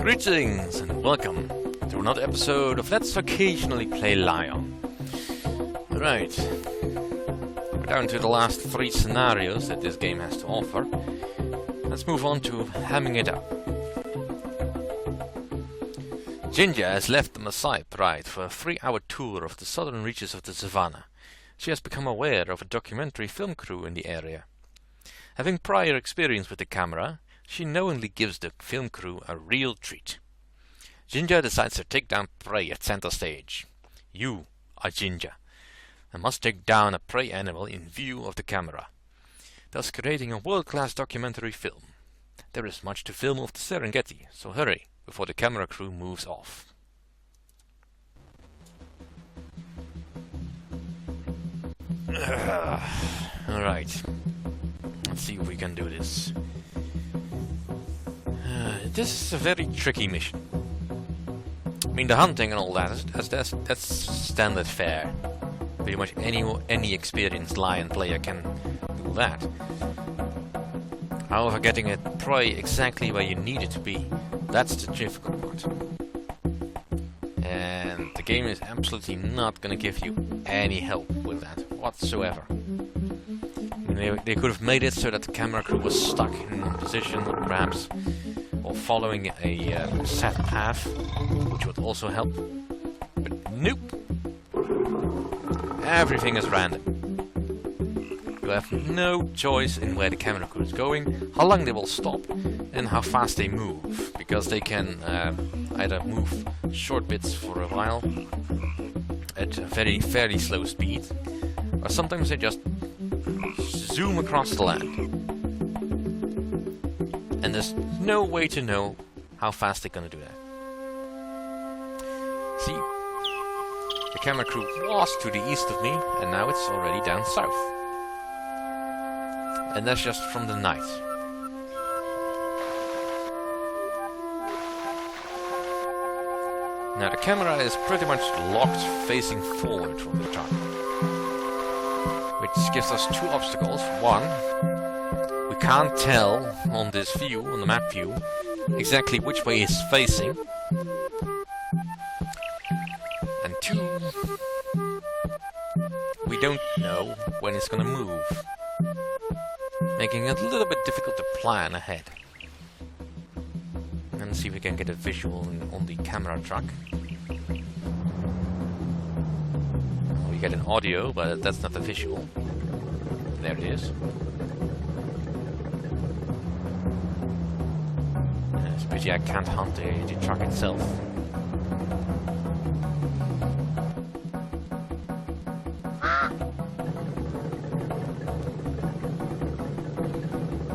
Greetings and welcome to another episode of Let's Occasionally Play Lion. Right, we're down to the last 3 scenarios that this game has to offer. Let's move on to hamming it up. Ginger has left the Maasai Pride for a 3-hour tour of the southern reaches of the savannah. She has become aware of a documentary film crew in the area. Having prior experience with the camera, she knowingly gives the film crew a real treat. Ginger decides to take down prey at center stage. You are Ginger, and must take down a prey animal in view of the camera, thus creating a world-class documentary film. There is much to film of the Serengeti, so hurry before the camera crew moves off. Alright, let's see if we can do this. This is a very tricky mission. I mean, the hunting and all that, that's standard fare. Pretty much any experienced lion player can do that. However, getting a prey exactly where you need it to be, that's the difficult part. And the game is absolutely not going to give you any help with that whatsoever. I mean, they could have made it so that the camera crew was stuck in one position, perhaps, or following a set path, which would also help. But nope! Everything is random. You have no choice in where the camera crew is going, how long they will stop, and how fast they move, because they can either move short bits for a while at a fairly slow speed, or sometimes they just zoom across the land. And there's no way to know how fast they're gonna do that. See, the camera crew was to the east of me, and now it's already down south. And that's just from the night. Now the camera is pretty much locked facing forward from the truck, which gives us 2 obstacles. One, we can't tell on this view, on the map view, exactly which way it's facing. And 2, we don't know when it's gonna move, making it a little bit difficult to plan ahead. And see if we can get a visual on the camera truck. We get an audio, but that's not the visual. There it is. It's a pity I can't hunt the truck itself.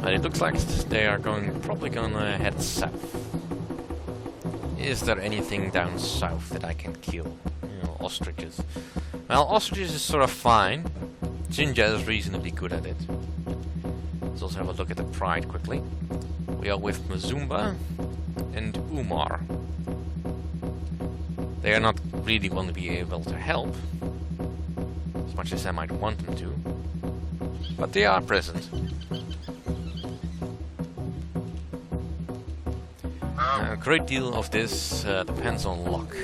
But it looks like they are probably gonna head south. Is there anything down south that I can kill? You know, ostriches. Well, ostriches is sort of fine. Ginger is reasonably good at it. Let's also have a look at the pride quickly. We are with Mazumba and Umar. They are not really going to be able to help, as much as I might want them to, but they are present. A great deal of this depends on luck.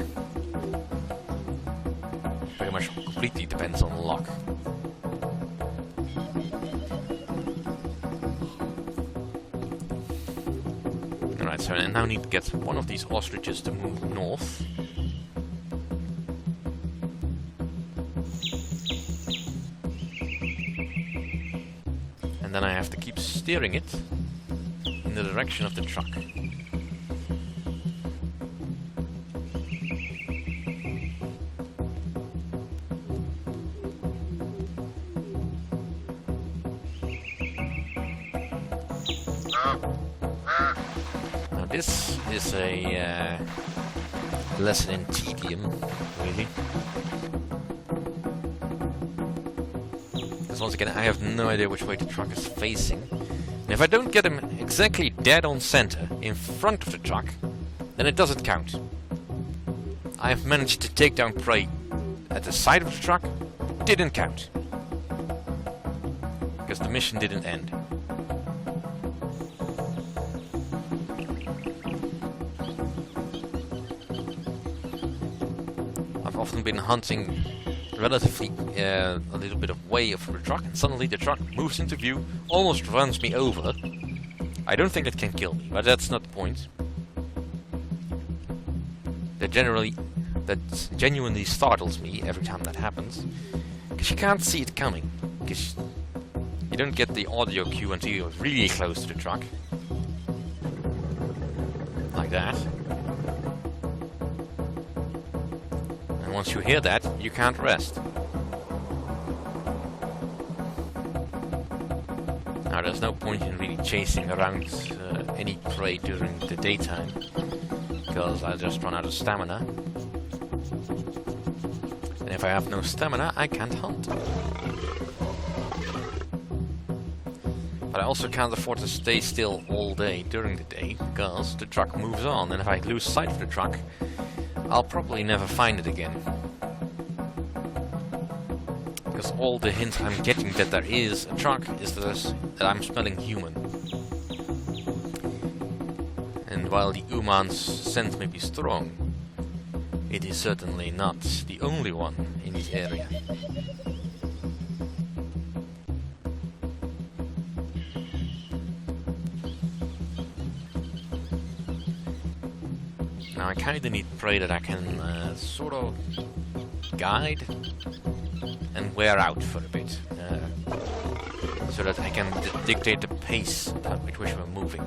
Pretty much completely depends on luck. Alright, so I now need to get one of these ostriches to move north. And then I have to keep steering it in the direction of the truck. This is a lesson in tedium, really. Because once again, I have no idea which way the truck is facing. And if I don't get him exactly dead on center, in front of the truck, then it doesn't count. I've managed to take down prey at the side of the truck, didn't count. Because the mission didn't end. often been hunting relatively a little bit of way of the truck, and suddenly the truck moves into view, almost runs me over. I don't think it can kill me, but that's not the point. That genuinely startles me every time that happens, because you can't see it coming, because you don't get the audio cue until you're really close to the truck. Like that. And once you hear that, you can't rest. Now there's no point in really chasing around any prey during the daytime, because I just run out of stamina. And if I have no stamina, I can't hunt. But I also can't afford to stay still all day during the day, because the truck moves on, and if I lose sight of the truck, I'll probably never find it again. Because all the hints I'm getting that there is a truck is that I'm smelling human. And while the human's scent may be strong, it is certainly not the only one in this area. Now I kinda need prey that I can sort of guide and wear out for a bit, so that I can dictate the pace at which we're moving.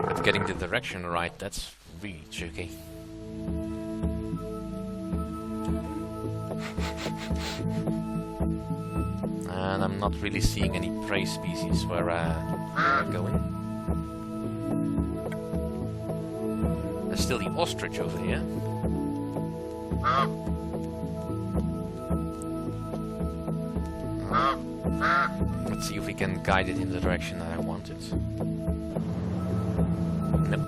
But getting the direction right, that's really tricky. And I'm not really seeing any prey species where we're going. There's still the ostrich over here. Let's see if we can guide it in the direction that I want it. Nope.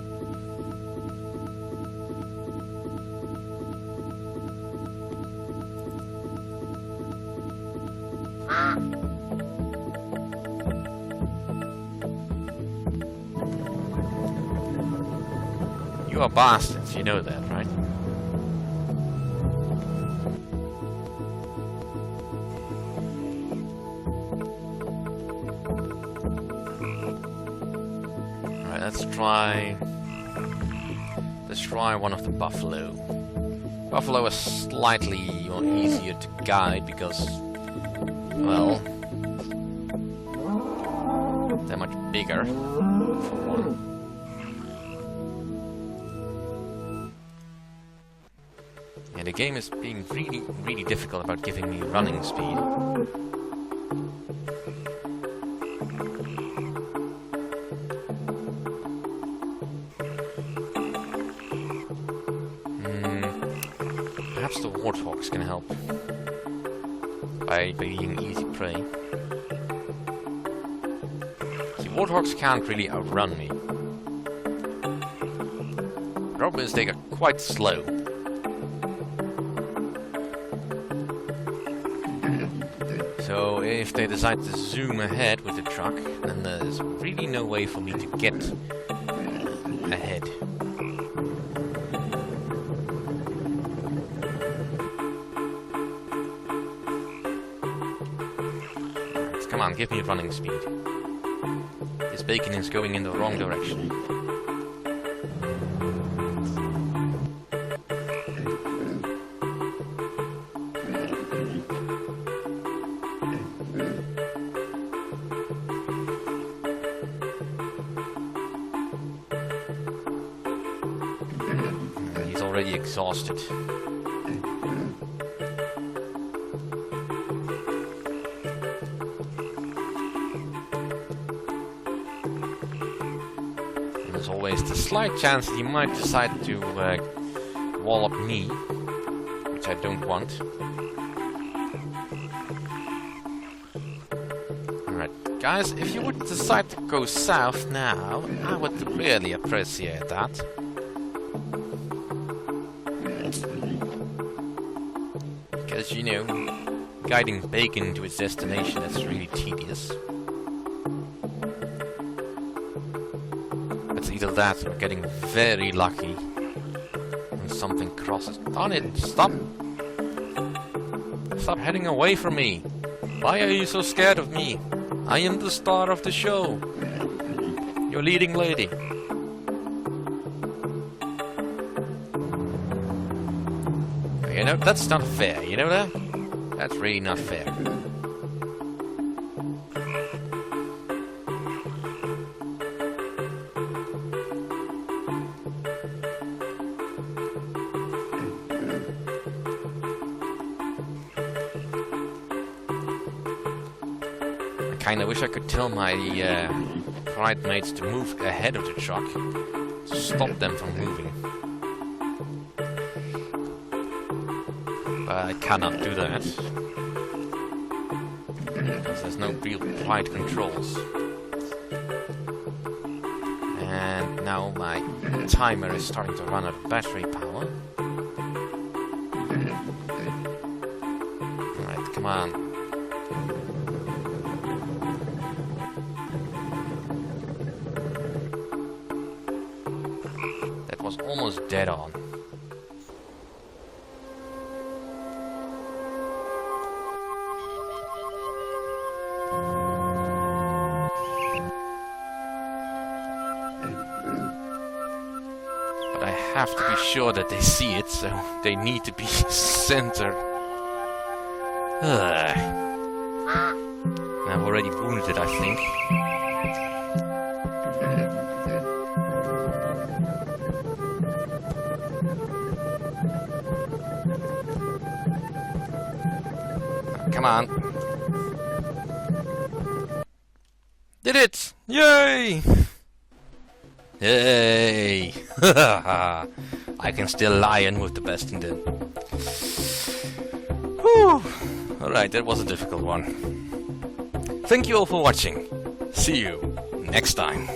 You are bastards, you know that, right? Alright, let's try one of the buffalo. Buffalo is slightly more easier to guide because, well, they're much bigger, for one. And the game is being really, really difficult about giving me running speed. Perhaps the warthogs can help by being easy prey. See, warthogs can't really outrun me. The problem is they are quite slow. So if they decide to zoom ahead with the truck, then there's really no way for me to get ahead. Come on, give me running speed. This bacon is going in the wrong direction. He's already exhausted. There's always the slight chance that he might decide to wallop me, which I don't want. Alright, guys, if you would decide to go south now, I would really appreciate that. Because, you know, guiding bacon to its destination is really tedious. Either that or getting very lucky and something crosses. Darn it, stop! Stop heading away from me! Why are you so scared of me? I am the star of the show! Your leading lady. You know, that's not fair, you know that? That's really not fair. I kinda wish I could tell my bridesmaids to move ahead of the truck to stop them from moving. But I cannot do that because there's no real flight controls. And now my timer is starting to run out of battery power. Alright, come on. That was almost dead on. But I have to be sure that they see it, so they need to be centered. I've already wounded it, I think. Come on. Did it! Yay! Yay! I can still lion with the best in them. Whew! Alright, that was a difficult one. Thank you all for watching. See you next time.